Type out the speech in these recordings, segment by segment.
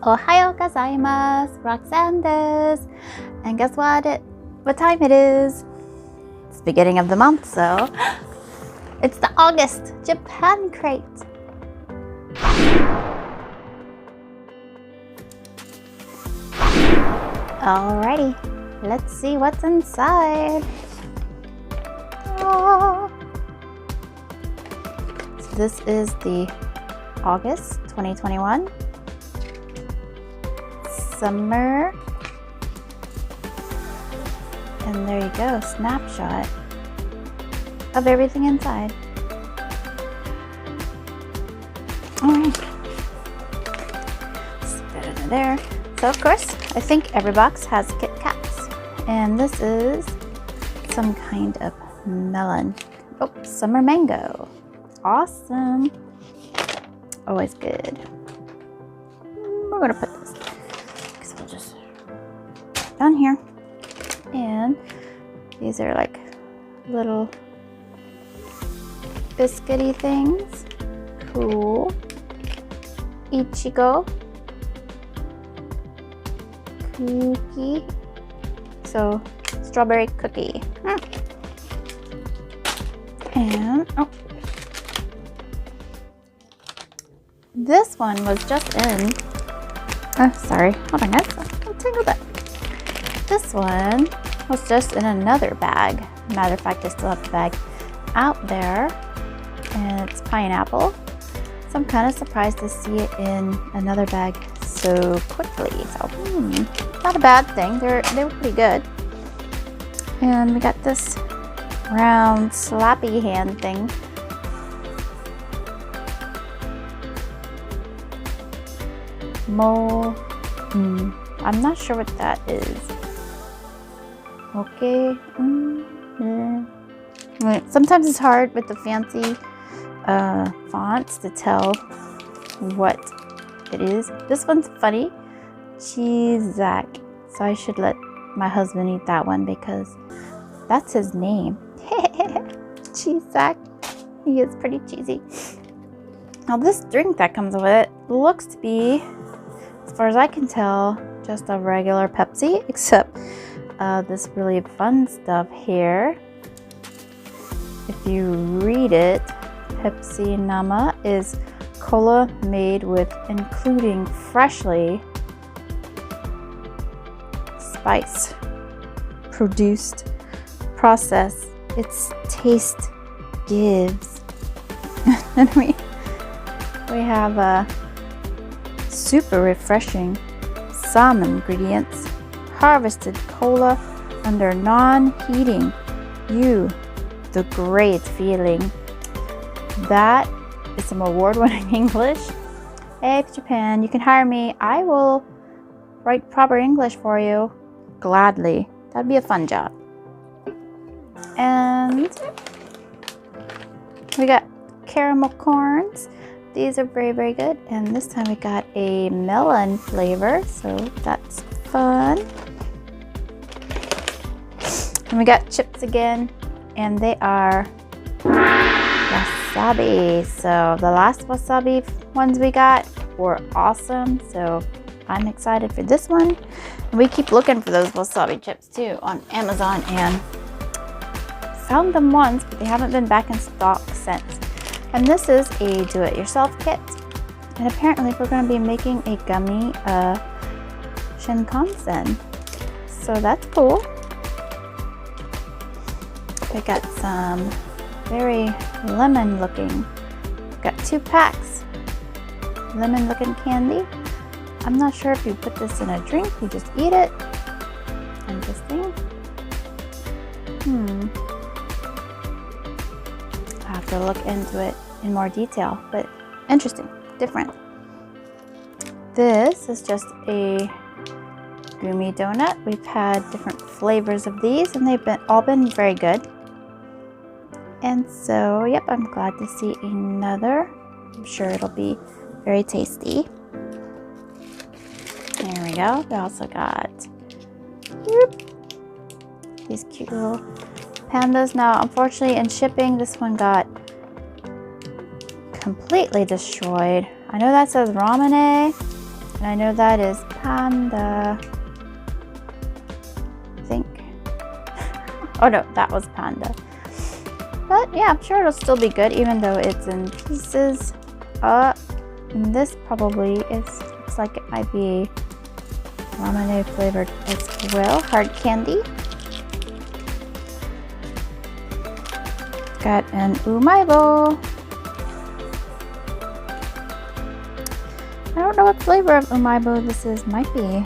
Ohayo gozaimasu, Roxanne des. And guess what time it is? It's the beginning of the month, so it's the August Japan crate. Alrighty, let's see what's inside. Oh. So this is the August 2021 summer, and there you go, snapshot of everything inside. Alright, put it in there. So of course, I think every box has Kit Kats, and this is some kind of melon. Oh, summer mango. Awesome. Always good. We're gonna put this, because we'll just down here. And these are like little biscuity things. Cool. Ichigo cookie. So strawberry cookie. And oh, this one was just in. Sorry, hold on, guys. I'll tangle that. This one was just in another bag. Matter of fact, I still have the bag out there, and it's pineapple. So I'm kind of surprised to see it in another bag so quickly. So not a bad thing. They were pretty good. And we got this round slappy hand thing. I'm not sure what that is. Okay. Sometimes it's hard with the fancy fonts to tell what it is. This one's funny. Cheezac. So I should let my husband eat that one because that's his name. Cheezac. He is pretty cheesy. Now this drink that comes with it looks to be, as far as I can tell, just a regular Pepsi, except this really fun stuff here. If you read it, Pepsi Nama is cola made with including freshly spice produced process its taste gives. And we have a super refreshing some ingredients, harvested cola under non-heating. The great feeling. That is some award-winning English. Hey Japan, you can hire me. I will write proper English for you gladly. That'd be a fun job. And we got caramel corns. These are very, very good. And this time we got a melon flavor, so that's fun. And we got chips again, and they are wasabi. So the last wasabi ones we got were awesome, so I'm excited for this one. And we keep looking for those wasabi chips too on Amazon, and found them once, but they haven't been back in stock since. And this is a do-it-yourself kit, and apparently we're going to be making a gummy Shinkansen, so that's cool. We got some very lemon looking, got 2 packs lemon looking candy. I'm not sure if you put this in a drink, you just eat it. Interesting. I have to look into it in more detail, but interesting, different. This is just a gummy donut. We've had different flavors of these, and they've all been very good. And so, yep, I'm glad to see another. I'm sure it'll be very tasty. There we go. We also got these cute little pandas. Now, unfortunately, in shipping, this one got completely destroyed. I know that says Ramune, And I know that is Panda. I think. Oh no, that was Panda. But yeah, I'm sure it'll still be good even though it's in pieces. And this probably looks like it might be lemonade flavored as well. Hard candy. Got an umaibo. I don't know what flavor of umaibo this is. Might be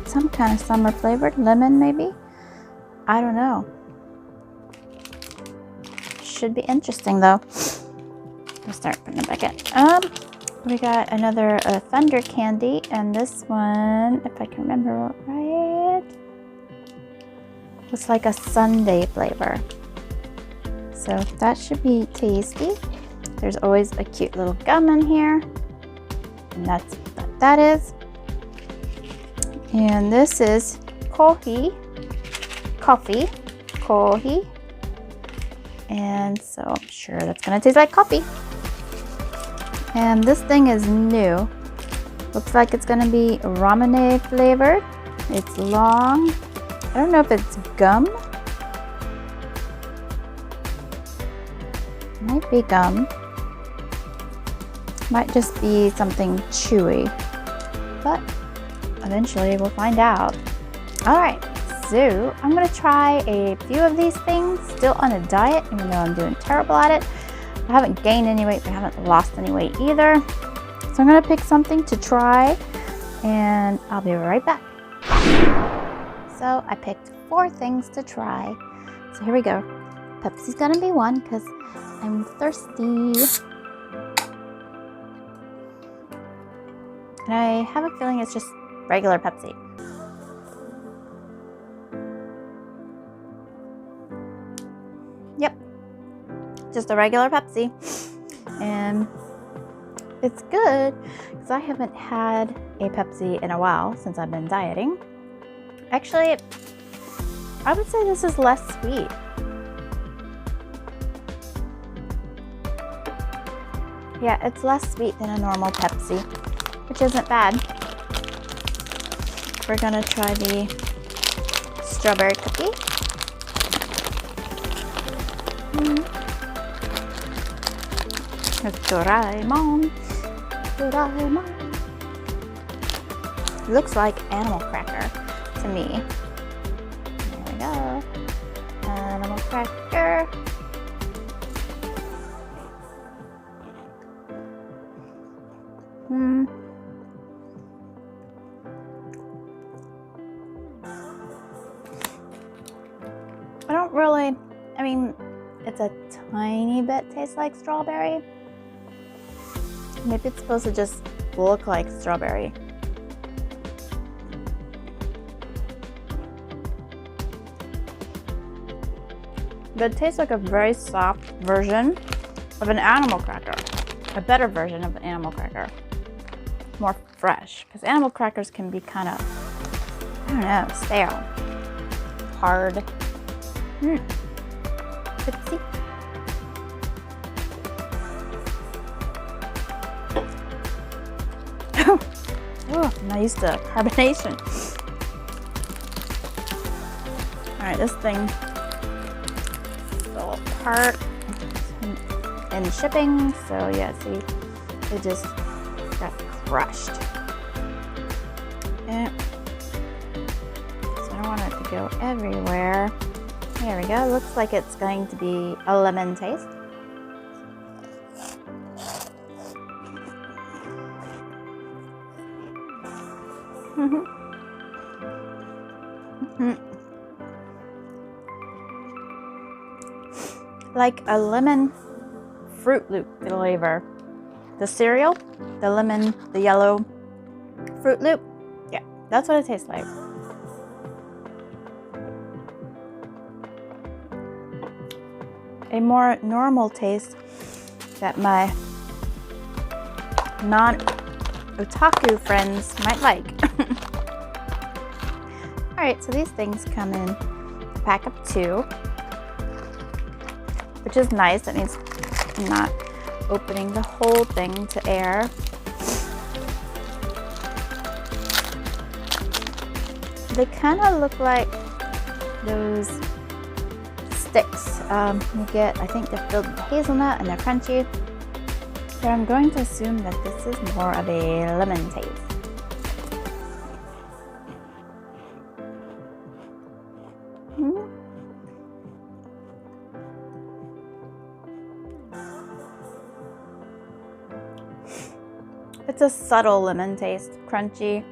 some kind of summer flavored. Lemon maybe? I don't know. Should be interesting though. We'll start putting it back in. We got another Thunder candy, and this one, if I can remember right, looks like a sundae flavor. So that should be tasty. There's always a cute little gum in here, and that's what that is. And this is coffee, and so I'm sure that's gonna taste like coffee. And this thing is new. Looks like it's gonna be ramen flavored. It's long. I don't know if it's gum. Might be gum. Might just be something chewy. But eventually we'll find out. Alright, so I'm gonna try a few of these things. Still on a diet, even though I'm doing terrible at it. I haven't gained any weight, but I haven't lost any weight either. So I'm gonna pick something to try and I'll be right back. So I picked 4 things to try. So here we go. Pepsi's gonna be one because I'm thirsty. And I have a feeling it's just regular Pepsi. Yep. Just a regular Pepsi, and it's good because I haven't had a Pepsi in a while since I've been dieting. Actually, I would say this is less sweet. Yeah, it's less sweet than a normal Pepsi, which isn't bad. We're gonna try the strawberry cookie. Doraemon. It looks like animal cracker to me. There we go. Animal cracker. I don't really, I mean, it's a tiny bit tastes like strawberry. Maybe it's supposed to just look like strawberry. But it tastes like a very soft version of an animal cracker. A better version of an animal cracker. More fresh. Because animal crackers can be kind of, I don't know, stale. Hard. Oopsie. Oh, I'm not used to carbonation. Alright, this thing fell apart in shipping, so yeah, see, it just got crushed. Yeah. So I don't want it to go everywhere. There we go. Looks like it's going to be a lemon taste. Like a lemon Fruit Loop flavor. The cereal, the lemon, the yellow Fruit Loop. Yeah, that's what it tastes like. A more normal taste that my non-otaku friends might like. Alright, so these things come in a pack of 2, which is nice. That means I'm not opening the whole thing to air. They kind of look like those sticks you get. I think they're filled with hazelnut and they're crunchy. But I'm going to assume that this is more of a lemon taste. It's a subtle lemon taste, crunchy.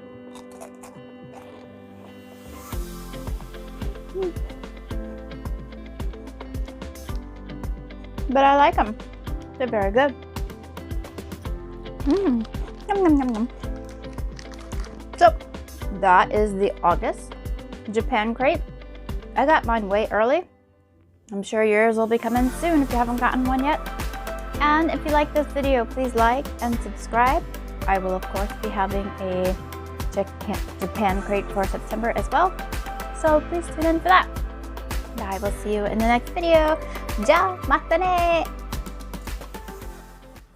But I like them. They're very good. Yum, yum, yum, yum. So that is the August Japan crate. I got mine way early. I'm sure yours will be coming soon if you haven't gotten one yet. And if you like this video, please like and subscribe. I will of course be having a Japan crate for September as well. So please tune in for that. I will see you in the next video. Ja, mata ne!